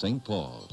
St. Paul.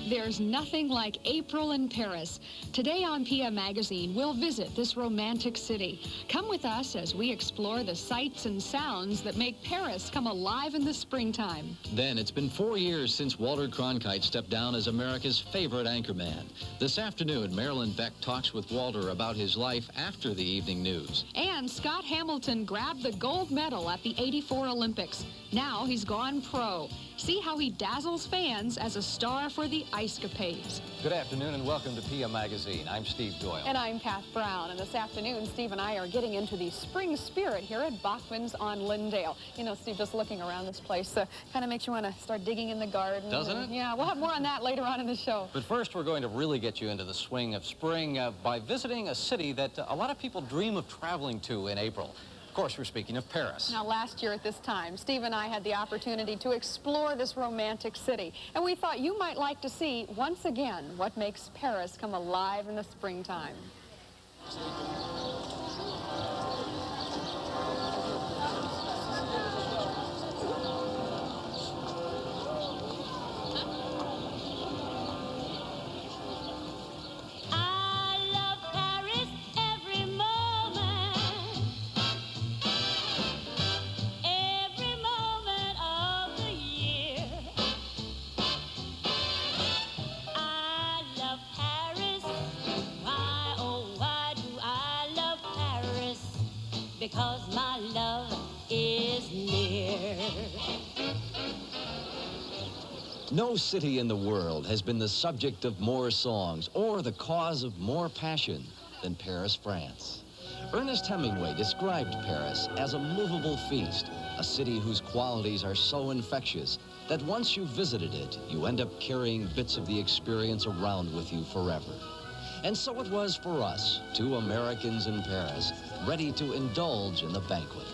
There's nothing like April in Paris. Today on PM Magazine, we'll visit this romantic city. Come with us as we explore the sights and sounds that make Paris come alive in the springtime. Then, it's been 4 years since Walter Cronkite stepped down as America's favorite anchorman. This afternoon, Marilyn Beck talks with Walter about his life after the evening news. And Scott Hamilton grabbed the gold medal at the '84 Olympics. Now he's gone pro. See how he dazzles fans as a star for the Ice Capades. Good afternoon and welcome to PM Magazine. I'm Steve Doyle. And I'm Kath Brown. And this afternoon, Steve and I are getting into the spring spirit here at Bachman's on Lindale. You know, Steve, just looking around this place kind of makes you want to start digging in the garden. Doesn't it? Yeah, we'll have more on that later on in the show. But first, we're going to really get you into the swing of spring by visiting a city that a lot of people dream of traveling to in April. Of course, we're speaking of Paris. Now, last year at this time, Steve and I had the opportunity to explore this romantic city. And we thought you might like to see, once again, what makes Paris come alive in the springtime. Because my love is near. No city in the world has been the subject of more songs or the cause of more passion than Paris, France. Ernest Hemingway described Paris as a movable feast, a city whose qualities are so infectious that once you've visited it, you end up carrying bits of the experience around with you forever. And so it was for us, two Americans in Paris, ready to indulge in the banquet.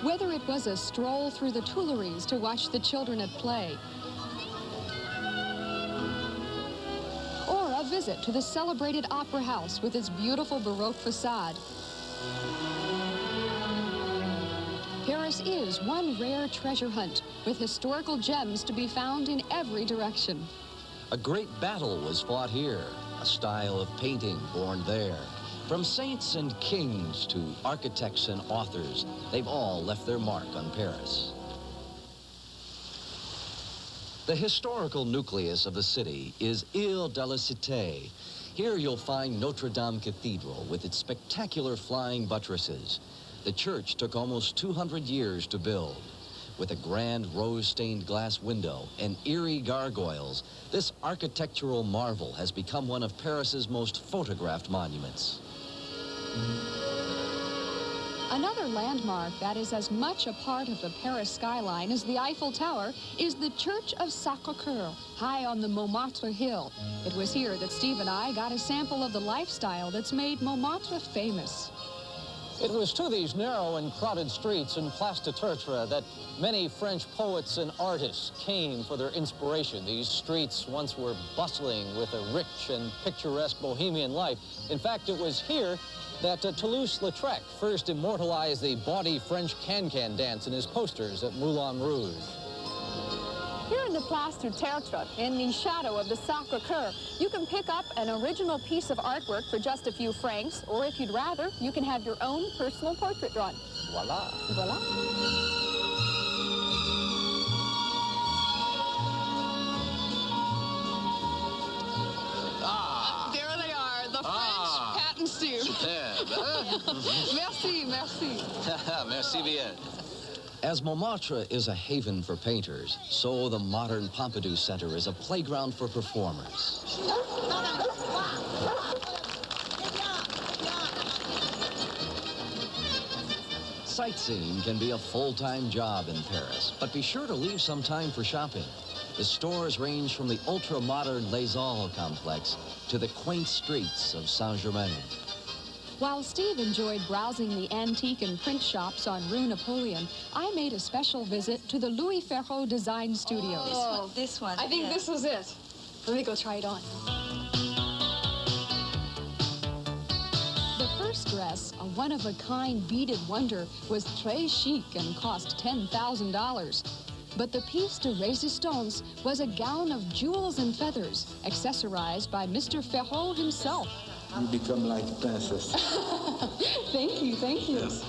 Whether it was a stroll through the Tuileries to watch the children at play, or a visit to the celebrated Opera House with its beautiful Baroque facade, Paris is one rare treasure hunt with historical gems to be found in every direction. A great battle was fought here, a style of painting born there. From saints and kings to architects and authors, they've all left their mark on Paris. The historical nucleus of the city is Ile de la Cité. Here you'll find Notre Dame Cathedral with its spectacular flying buttresses. The church took almost 200 years to build. With a grand rose-stained glass window and eerie gargoyles, this architectural marvel has become one of Paris's most photographed monuments. Another landmark that is as much a part of the Paris skyline as the Eiffel Tower is the Church of Sacré-Cœur, high on the Montmartre hill. It was here that Steve and I got a sample of the lifestyle that's made Montmartre famous. It was to these narrow and crowded streets in Place de Tertre that many French poets and artists came for their inspiration. These streets once were bustling with a rich and picturesque bohemian life. In fact, it was here that Toulouse-Lautrec first immortalized the bawdy French can-can dance in his posters at Moulin Rouge. Here in the Place de Tertre, in the shadow of the Sacré-Cœur, you can pick up an original piece of artwork for just a few francs, or if you'd rather, you can have your own personal portrait drawn. Voila. Voila. There they are, the French patent stew. Superb. Merci, merci. Merci bien. As Montmartre is a haven for painters, so the modern Pompidou Center is a playground for performers. Sightseeing can be a full-time job in Paris, but be sure to leave some time for shopping. The stores range from the ultra-modern Les Halles complex to the quaint streets of Saint-Germain. While Steve enjoyed browsing the antique and print shops on Rue Napoleon, I made a special visit to the Louis Ferraud Design Studios. Oh, this one. I think this was it. Let me go try it on. The first dress, a one-of-a-kind beaded wonder, was très chic and cost $10,000. But the piece de résistance was a gown of jewels and feathers, accessorized by Mr. Ferraud himself. You become like a princess. Thank you, thank you. Yes.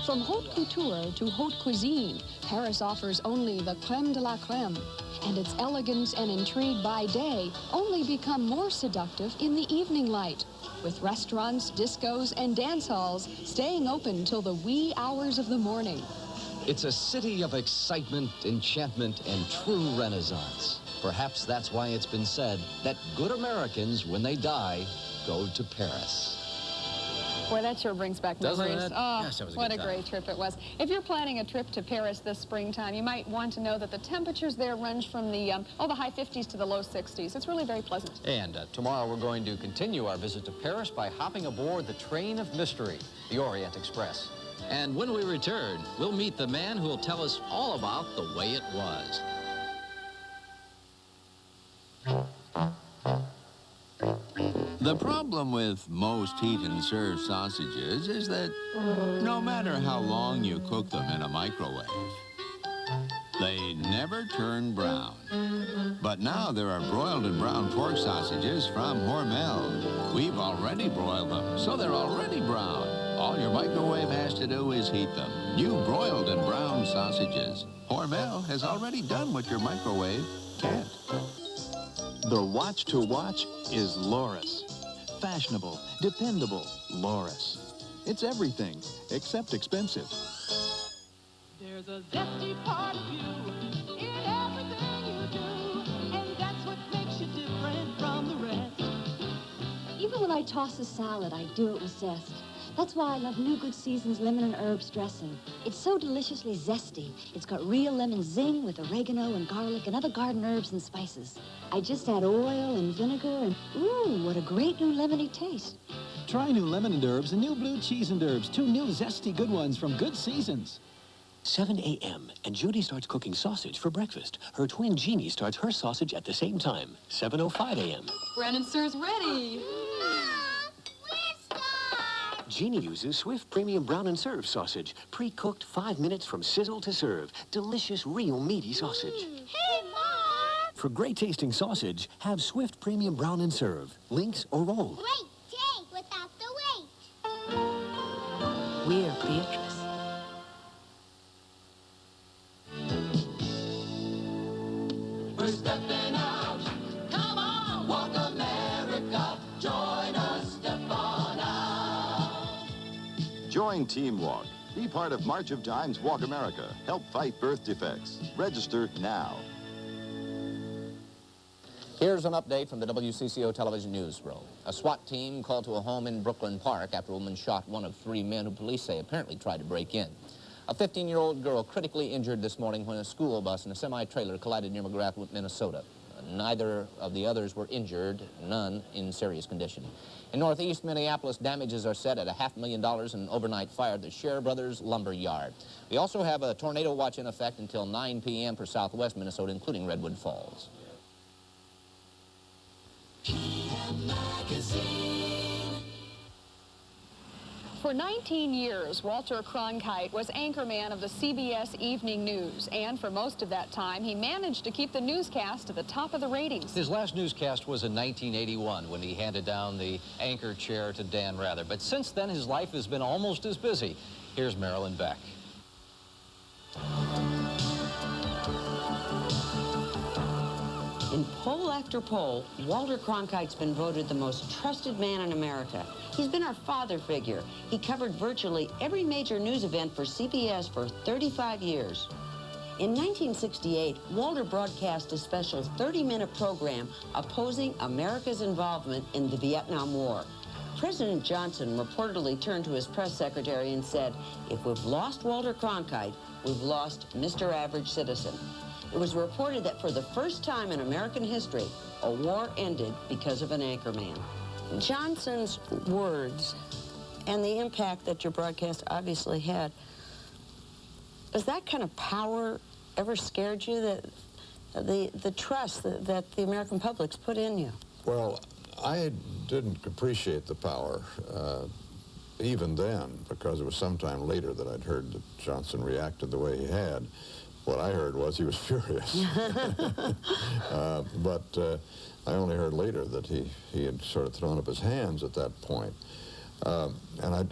From haute couture to haute cuisine, Paris offers only the crème de la crème. And its elegance and intrigue by day only become more seductive in the evening light, with restaurants, discos, and dance halls staying open till the wee hours of the morning. It's a city of excitement, enchantment, and true renaissance. Perhaps that's why it's been said that good Americans, when they die, go to Paris. Boy, that sure brings back Doesn't memories. it? Oh, Yes, that was a what good a time. great trip it was. If you're planning a trip to Paris this springtime, you might want to know that the temperatures there range from the high 50s to the low 60s. It's really very pleasant. And tomorrow we're going to continue our visit to Paris by hopping aboard the train of mystery, the Orient Express. And when we return, we'll meet the man who will tell us all about the way it was. The problem with most heat and serve sausages is that no matter how long you cook them in a microwave, they never turn brown. But now there are broiled and brown pork sausages from Hormel. We've already broiled them, so they're already brown. All your microwave has to do is heat them. New broiled and brown sausages. Hormel has already done what your microwave can't. The watch to watch is Loris. Fashionable, dependable, Loris. It's everything except expensive. There's a zesty part of you in everything you do, and that's what makes you different from the rest. Even when I toss a salad, I do it with zest. That's why I love New Good Season's lemon and herbs dressing. It's so deliciously zesty. It's got real lemon zing with oregano and garlic and other garden herbs and spices. I just add oil and vinegar and, ooh, what a great new lemony taste. Try new lemon and herbs and new blue cheese and herbs, 2 new zesty good ones from Good Seasons. 7 a.m. and Judy starts cooking sausage for breakfast. Her twin Jeannie starts her sausage at the same time, 7:05 a.m. Brandon Sir's ready. Jeannie uses Swift Premium Brown and Serve sausage, pre-cooked 5 minutes from sizzle to serve. Delicious, real meaty sausage. Hey, Mom! For great tasting sausage, have Swift Premium Brown and Serve. Links or roll. Great day without the wait. We're Beatrice. We're stepping out. Come on, walk America. Join us, step on out. Join Team Walk. Be part of March of Dimes Walk America. Help fight birth defects. Register now. Here's an update from the WCCO television newsroom. A SWAT team called to a home in Brooklyn Park after a woman shot one of 3 men who police say apparently tried to break in. A 15-year-old girl critically injured this morning when a school bus and a semi-trailer collided near McGrath, Minnesota. Neither of the others were injured, none in serious condition. In northeast Minneapolis, damages are set at $500,000 in an overnight fire at the Scher Brothers Lumber Yard. We also have a tornado watch in effect until 9 p.m. for southwest Minnesota, including Redwood Falls. For 19 years, Walter Cronkite was anchorman of the CBS Evening News, and for most of that time, he managed to keep the newscast at the top of the ratings. His last newscast was in 1981 when he handed down the anchor chair to Dan Rather. But since then, his life has been almost as busy. Here's Marilyn Beck. In poll after poll, Walter Cronkite's been voted the most trusted man in America. He's been our father figure. He covered virtually every major news event for CBS for 35 years. In 1968, Walter broadcast a special 30-minute program opposing America's involvement in the Vietnam War. President Johnson reportedly turned to his press secretary and said, "If we've lost Walter Cronkite, we've lost Mr. Average Citizen." It was reported that for the first time in American history, a war ended because of an anchorman. Johnson's words and the impact that your broadcast obviously had, has that kind of power ever scared you, that the trust that the American public's put in you? Well, I didn't appreciate the power even then, because it was sometime later that I'd heard that Johnson reacted the way he had. What I heard was he was furious. But I only heard later that he had sort of thrown up his hands at that point. And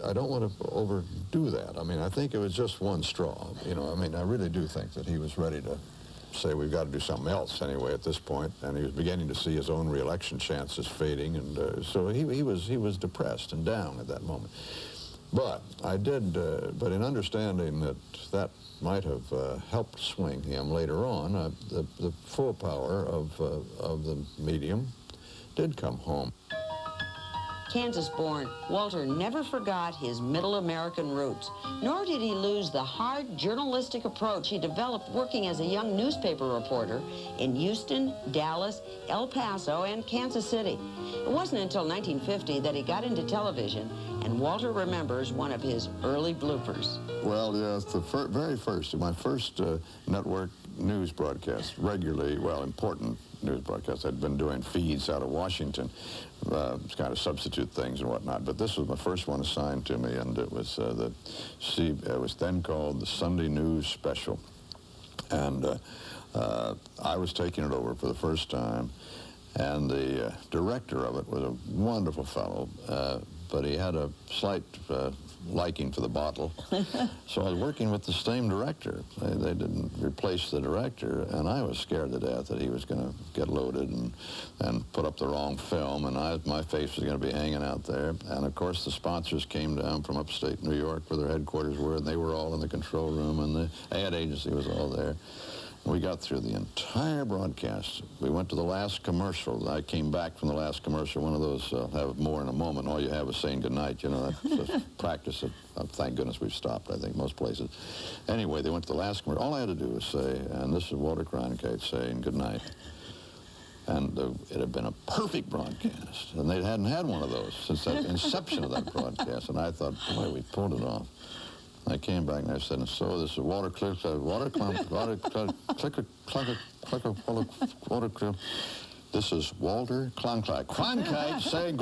I don't want to overdo that. I mean, I think it was just one straw. You know, I mean, I really do think that he was ready to say we've got to do something else anyway at this point, and he was beginning to see his own re-election chances fading, and so he was depressed and down at that moment. But I did, but in understanding that might have helped swing him later on, the full power of the medium did come home. Kansas-born, Walter never forgot his Middle American roots, nor did he lose the hard journalistic approach he developed working as a young newspaper reporter in Houston, Dallas, El Paso, and Kansas City. It wasn't until 1950 that he got into television, and Walter remembers one of his early bloopers. Well, yes, the very first, my first network news broadcast, regularly, well, important news broadcast. I'd been doing feeds out of Washington, kind of substitute things and whatnot, but this was my first one assigned to me, and it was it was then called the Sunday News Special, and I was taking it over for the first time, and the director of it was a wonderful fellow, but he had a slight liking for the bottle. So I was working with the same director. They didn't replace the director, and I was scared to death that he was going to get loaded and put up the wrong film, and my face was going to be hanging out there. And of course the sponsors came down from upstate New York where their headquarters were, and they were all in the control room, and the ad agency was all there. We got through the entire broadcast. We went to the last commercial. I came back from the last commercial, one of those, I'll have more in a moment. All you have is saying goodnight, you know, that's just practice. Thank goodness we've stopped, I think, most places. Anyway, they went to the last commercial. All I had to do was say, and this is Walter Cronkite saying goodnight. And it had been a perfect broadcast. And they hadn't had one of those since the inception of that broadcast. And I thought, boy, we pulled it off. I came back and I said, and so this is Walter This is Walter Cronkite saying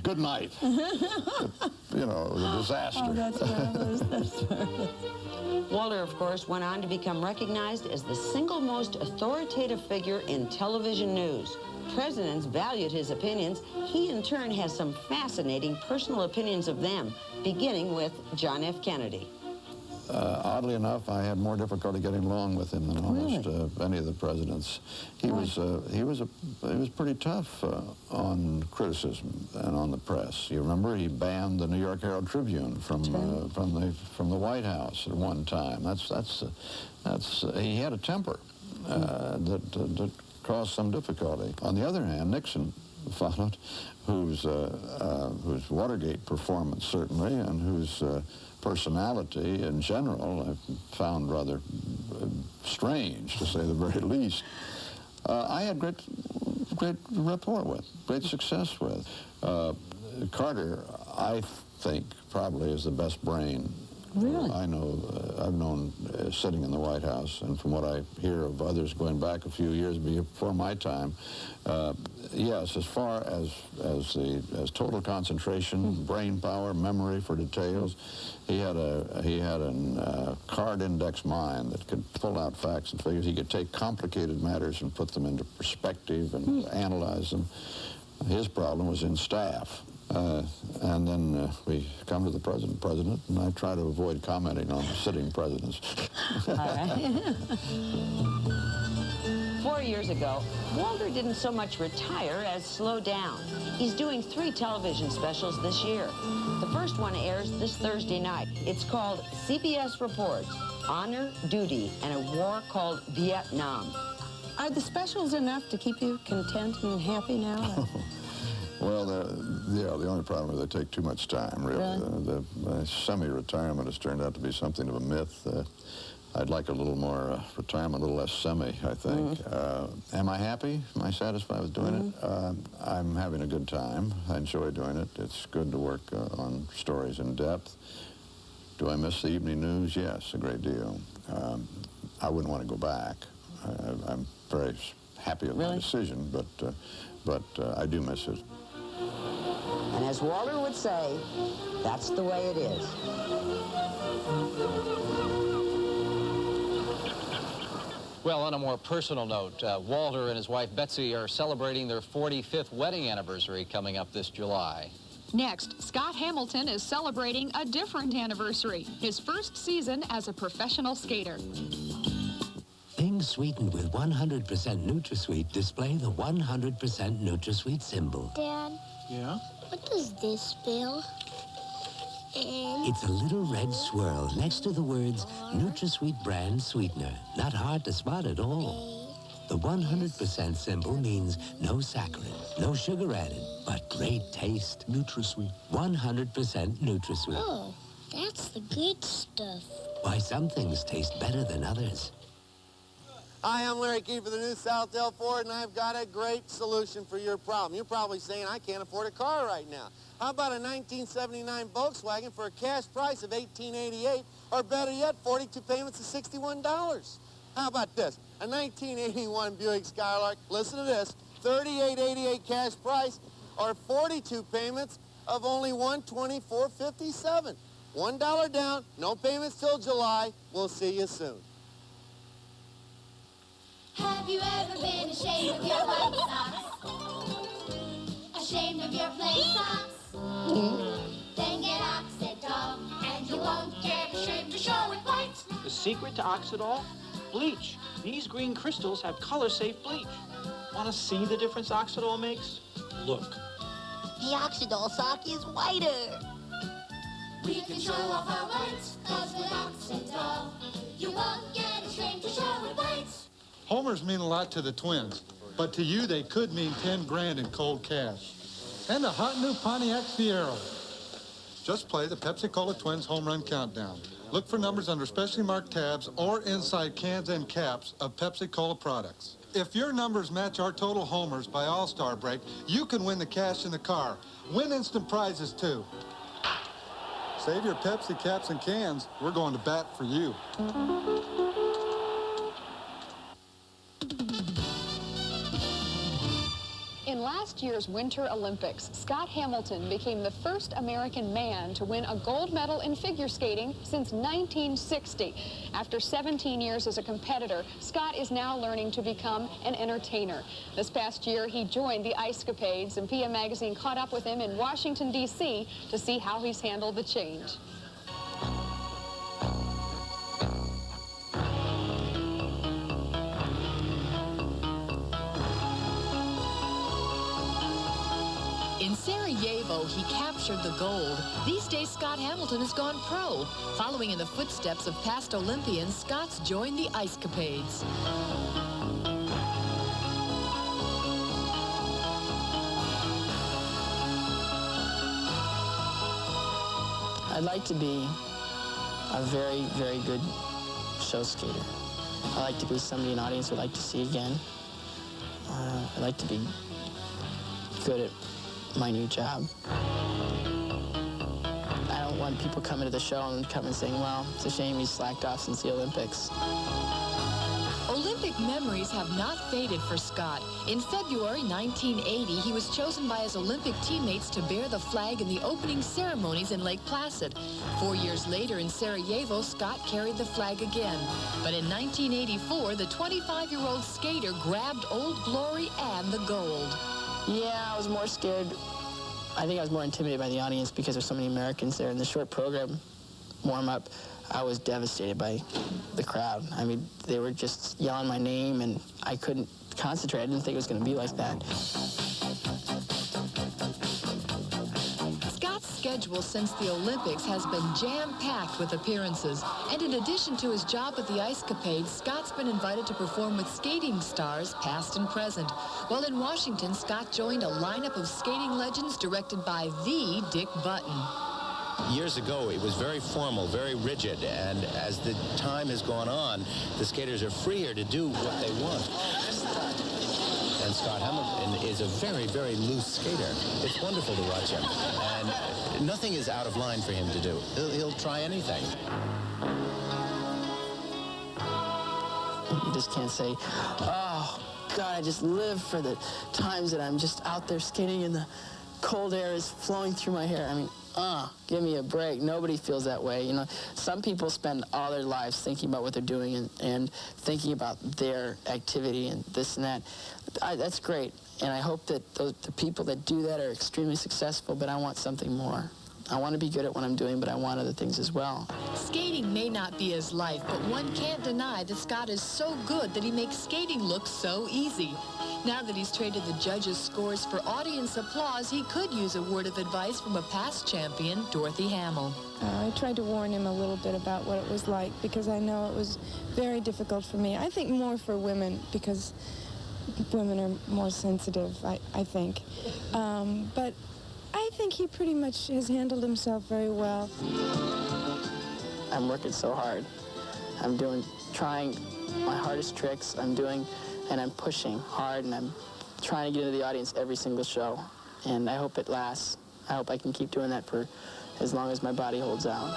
good night. You know, it was a disaster. Oh, that's marvelous. That's marvelous. Walter, of course, went on to become recognized as the single most authoritative figure in television news. Presidents valued his opinions. He, in turn, has some fascinating personal opinions of them, beginning with John F. Kennedy. Oddly enough, I had more difficulty getting along with him than almost any of the presidents. He was pretty tough on criticism and on the press. You remember he banned the New York Herald Tribune from the White House at one time. He had a temper that caused some difficulty. On the other hand, Nixon followed, whose Watergate performance certainly, and whose personality in general I found rather strange, to say the very least. I had great rapport with, great success with. Carter, I think, probably is the best brain. Really? I know, I've known sitting in the White House, and from what I hear of others going back a few years before my time, yes, as far as total concentration, brain power, memory for details, he had a card index mind that could pull out facts and figures. He could take complicated matters and put them into perspective and analyze them. His problem was in staff. And then we come to the president, and I try to avoid commenting on sitting presidents. All right. 4 years ago, Walter didn't so much retire as slow down. He's doing 3 television specials this year. The first one airs this Thursday night. It's called CBS Reports, Honor, Duty, and a War Called Vietnam. Are the specials enough to keep you content and happy now? Well, the only problem is they take too much time, really. The semi-retirement has turned out to be something of a myth. I'd like a little more retirement, a little less semi, I think. Am I happy? Am I satisfied with doing it? I'm having a good time. I enjoy doing it. It's good to work on stories in depth. Do I miss the evening news? Yes, a great deal. I wouldn't want to go back. I'm very happy with my decision, but but I do miss it. And as Walter would say, that's the way it is. Well, on a more personal note, Walter and his wife Betsy are celebrating their 45th wedding anniversary coming up this July. Next, Scott Hamilton is celebrating a different anniversary, his first season as a professional skater. Things sweetened with 100% NutraSweet display the 100% NutraSweet symbol. Dad? Yeah? What does this spell? It's a little red swirl next to the words NutraSweet brand sweetener. Not hard to spot at all. The 100% symbol means no saccharin, no sugar added, but great taste. NutraSweet. 100% NutraSweet. Oh, that's the good stuff. Why some things taste better than others. Hi, I'm Larry Key for the New Southdale Ford, and I've got a great solution for your problem. You're probably saying, I can't afford a car right now. How about a 1979 Volkswagen for a cash price of $1888, or better yet, 42 payments of $61? How about this? A 1981 Buick Skylark, listen to this, $3888 cash price, or 42 payments of only $124.57. $1 down, no payments till July. We'll see you soon. Have you ever been ashamed of your white socks? Ashamed of your plain socks? Then get Oxidol, and you won't get ashamed to show it white. The secret to Oxidol? Bleach. These green crystals have color-safe bleach. Want to see the difference Oxidol makes? Look. The Oxidol sock is whiter. We can show off our whites, 'cause with Oxidol, you won't get ashamed to show it white. Homers mean a lot to the Twins, but to you they could mean 10 grand in cold cash. And the hot new Pontiac Fiero. Just play the Pepsi-Cola Twins Home Run Countdown. Look for numbers under specially marked tabs or inside cans and caps of Pepsi-Cola products. If your numbers match our total homers by All-Star break, you can win the cash in the car. Win instant prizes, too. Save your Pepsi caps and cans. We're going to bat for you. In last year's Winter Olympics, Scott Hamilton became the first American man to win a gold medal in figure skating since 1960. After 17 years as a competitor, Scott is now learning to become an entertainer. This past year, he joined the Ice Capades, and PM Magazine caught up with him in Washington, D.C. to see how he's handled the change. In Sarajevo, he captured the gold. These days, Scott Hamilton has gone pro. Following in the footsteps of past Olympians, Scott's joined the Ice Capades. I'd like to be a very, very good show skater. I like to be somebody an audience would like to see again. I like to be good at my new job. I don't want people coming to the show and coming saying, well, it's a shame he's slacked off since the Olympics. Olympic memories have not faded for Scott. In February 1980, he was chosen by his Olympic teammates to bear the flag in the opening ceremonies in Lake Placid. 4 years later in Sarajevo, Scott carried the flag again. But in 1984, the 25-year-old skater grabbed Old Glory and the gold. Yeah, I was more scared. I think I was more intimidated by the audience because there's so many Americans there. In the short program warm-up, I was devastated by the crowd. I mean, they were just yelling my name, and I couldn't concentrate. I didn't think it was going to be like that. Scott's schedule since the Olympics has been jam-packed with appearances. And in addition to his job at the Ice Capades, Scott's been invited to perform with skating stars, past and present. While in Washington, Scott joined a lineup of skating legends directed by the Dick Button. Years ago, it was very formal, very rigid, and as the time has gone on, the skaters are freer to do what they want. And Scott Hamilton is a very, very loose skater. It's wonderful to watch him, and nothing is out of line for him to do. He'll try anything. You just can't say, oh, God, I just live for the times that I'm just out there skating and the cold air is flowing through my hair. I mean, give me a break. Nobody feels that way. You know, some people spend all their lives thinking about what they're doing and thinking about their activity and this and that. That's great. And I hope that the people that do that are extremely successful, but I want something more. I want to be good at what I'm doing, but I want other things as well. Skating may not be his life, but one can't deny that Scott is so good that he makes skating look so easy. Now that he's traded the judges' scores for audience applause, he could use a word of advice from a past champion, Dorothy Hamill. I tried to warn him a little bit about what it was like, because I know it was very difficult for me. I think more for women, because women are more sensitive, I think. But I think he pretty much has handled himself very well. I'm working so hard. I'm trying my hardest tricks. And I'm pushing hard, and I'm trying to get into the audience every single show. And I hope it lasts. I hope I can keep doing that for as long as my body holds out.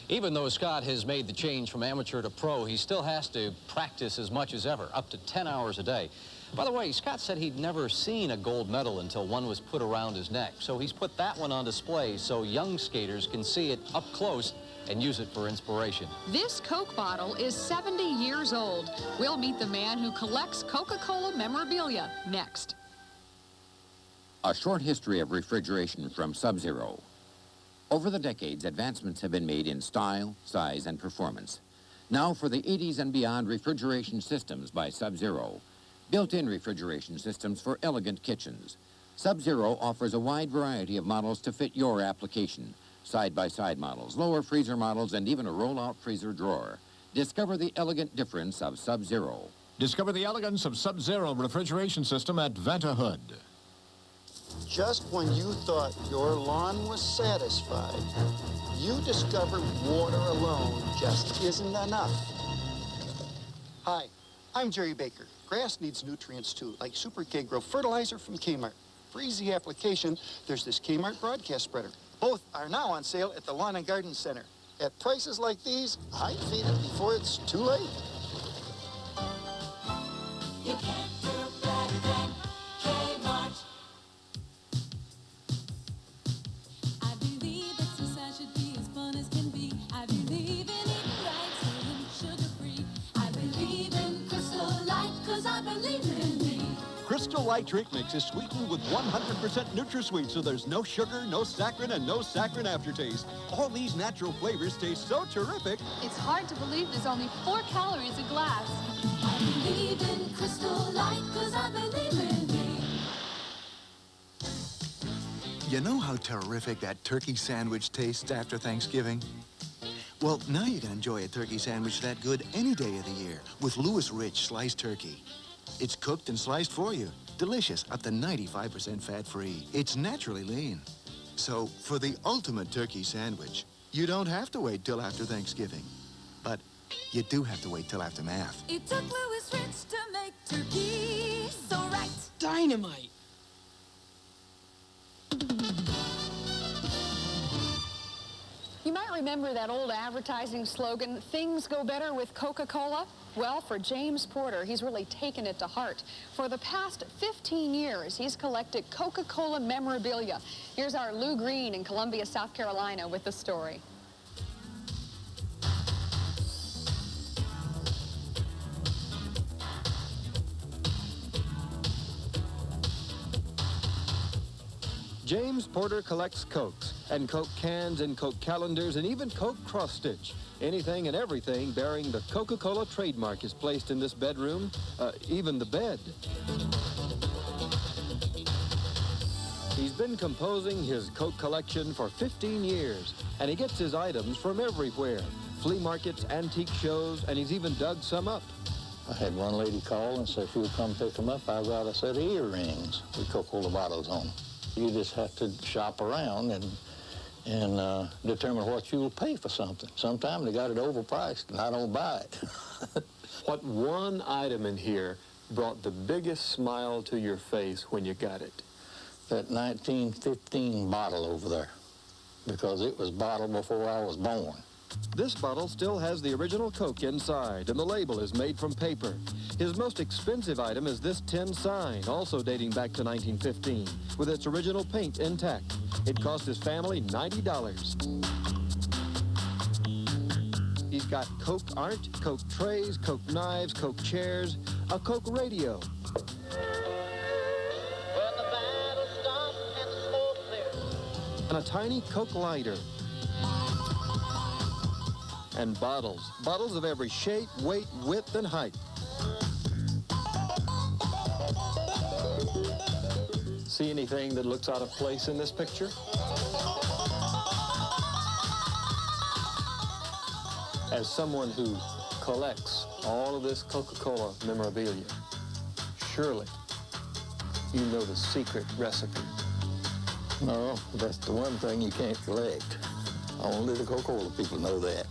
Even though Scott has made the change from amateur to pro, he still has to practice as much as ever, up to 10 hours a day. By the way, Scott said he'd never seen a gold medal until one was put around his neck. So he's put that one on display so young skaters can see it up close and use it for inspiration. This Coke bottle is 70 years old. We'll meet the man who collects Coca-Cola memorabilia next. A short history of refrigeration from Sub-Zero. Over the decades, advancements have been made in style, size, and performance. Now for the 80s and beyond refrigeration systems by Sub-Zero. Built-in refrigeration systems for elegant kitchens. Sub-Zero offers a wide variety of models to fit your application. Side-by-side models, lower freezer models, and even a roll-out freezer drawer. Discover the elegant difference of Sub-Zero. Discover the elegance of Sub-Zero refrigeration system at Ventahood. Just when you thought your lawn was satisfied, you discovered water alone just isn't enough. Hi, I'm Jerry Baker. Grass needs nutrients too, like Super K-Grow fertilizer from Kmart. For easy application, there's this Kmart broadcast spreader. Both are now on sale at the Lawn and Garden Center. At prices like these, I'd feed it before it's too late. You can't do better than Kmart. I believe exercise should be as fun as can be. I believe in eating right, so sugar-free. I believe in Crystal Light, 'cause I believe in me. Crystal Light Drink Mix is sweetened with 100% NutraSweet, so there's no sugar, no saccharin, and no saccharin aftertaste. All these natural flavors taste so terrific. It's hard to believe there's only 4 calories a glass. I believe in Crystal Light, 'cause I believe in me. You know how terrific that turkey sandwich tastes after Thanksgiving? Well, now you can enjoy a turkey sandwich that good any day of the year with Lewis Rich sliced turkey. It's cooked and sliced for you. Delicious, up to 95% fat-free. It's naturally lean. So, for the ultimate turkey sandwich, you don't have to wait till after Thanksgiving. But you do have to wait till after math. It took Louis Rich to make turkey so right. Dynamite! You might remember that old advertising slogan, "Things go better with Coca-Cola"? Well, for James Porter, he's really taken it to heart. For the past 15 years, he's collected Coca-Cola memorabilia. Here's our Lou Green in Columbia, South Carolina with the story. James Porter collects Cokes, and Coke cans and Coke calendars, and even Coke cross-stitch. Anything and everything bearing the Coca-Cola trademark is placed in this bedroom, even the bed. He's been composing his Coke collection for 15 years, and he gets his items from everywhere. Flea markets, antique shows, and he's even dug some up. I had one lady call and say she would come pick them up. I got a set of earrings with Coca-Cola bottles on. You just have to shop around and determine what you'll pay for something. Sometimes they got it overpriced and I don't buy it. What one item in here brought the biggest smile to your face when you got it? That 1915 bottle over there, because it was bottled before I was born. This bottle still has the original Coke inside, and the label is made from paper. His most expensive item is this tin sign, also dating back to 1915, with its original paint intact. It cost his family $90. He's got Coke Art, Coke trays, Coke knives, Coke chairs, a Coke radio. And a tiny Coke lighter. And bottles. Bottles of every shape, weight, width, and height. See anything that looks out of place in this picture? As someone who collects all of this Coca-Cola memorabilia, surely you know the secret recipe. No, that's the one thing you can't collect. Only the Coca-Cola people know that.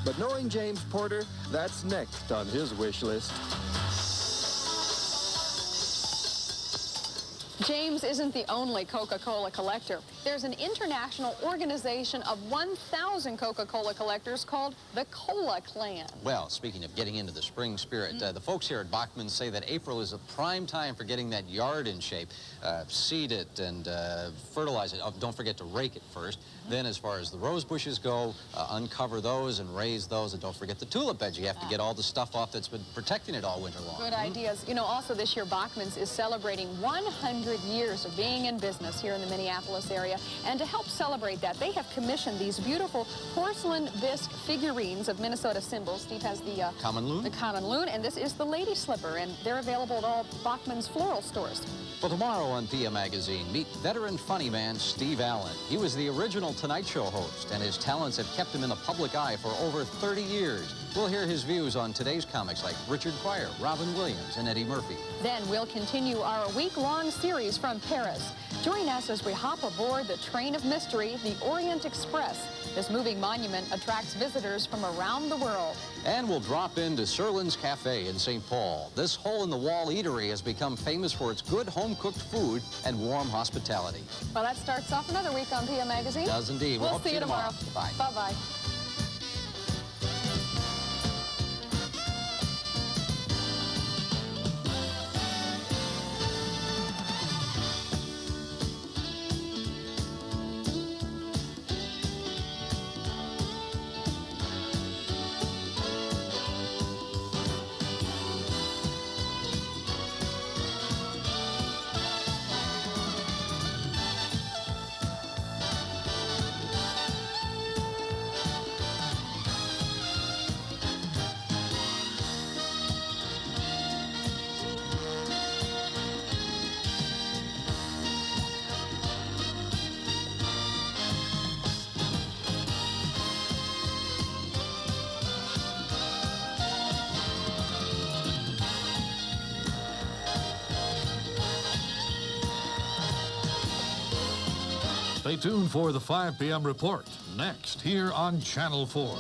But knowing James Porter, that's next on his wish list. James isn't the only Coca-Cola collector. There's an international organization of 1,000 Coca-Cola collectors called the Cola Clan. Well, speaking of getting into the spring spirit, the folks here at Bachman's say that April is a prime time for getting that yard in shape. Seed it and fertilize it. Oh, don't forget to rake it first. Then as far as the rose bushes go, uncover those and raise those. And don't forget the tulip beds. You have to get all the stuff off that's been protecting it all winter long. Good ideas. You know, also this year, Bachman's is celebrating 100 years of being in business here in the Minneapolis area. And to help celebrate that, they have commissioned these beautiful porcelain bisque figurines of Minnesota symbols. Steve has the common loon. The common loon, and this is the lady slipper, and they're available at all Bachman's floral stores. Well, tomorrow on PM Magazine, meet veteran funny man Steve Allen. He was the original Tonight Show host, and his talents have kept him in the public eye for over 30 years. We'll hear his views on today's comics like Richard Pryor, Robin Williams, and Eddie Murphy. Then we'll continue our week-long series from Paris. Join us as we hop aboard the train of mystery, the Orient Express. This moving monument attracts visitors from around the world. And we'll drop into Serlin's Cafe in St. Paul. This hole-in-the-wall eatery has become famous for its good home-cooked food and warm hospitality. Well, that starts off another week on PM Magazine. Does indeed. We'll see you tomorrow. Bye. Bye-bye. Stay tuned for the 5 p.m. report, next here on Channel 4.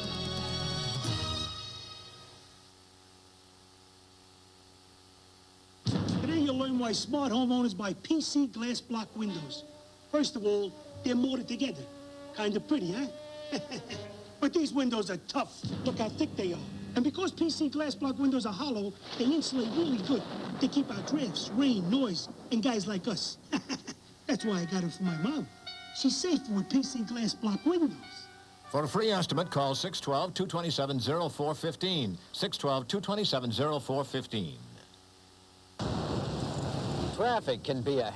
Today you'll learn why smart homeowners buy PC glass block windows. First of all, they're mortared together. Kind of pretty, huh? But these windows are tough. Look how thick they are. And because PC glass block windows are hollow, they insulate really good. They keep out drafts, rain, noise, and guys like us. That's why I got it for my mom. She's safer with PC glass block windows. For a free estimate, call 612-227-0415. 612-227-0415. Traffic can be a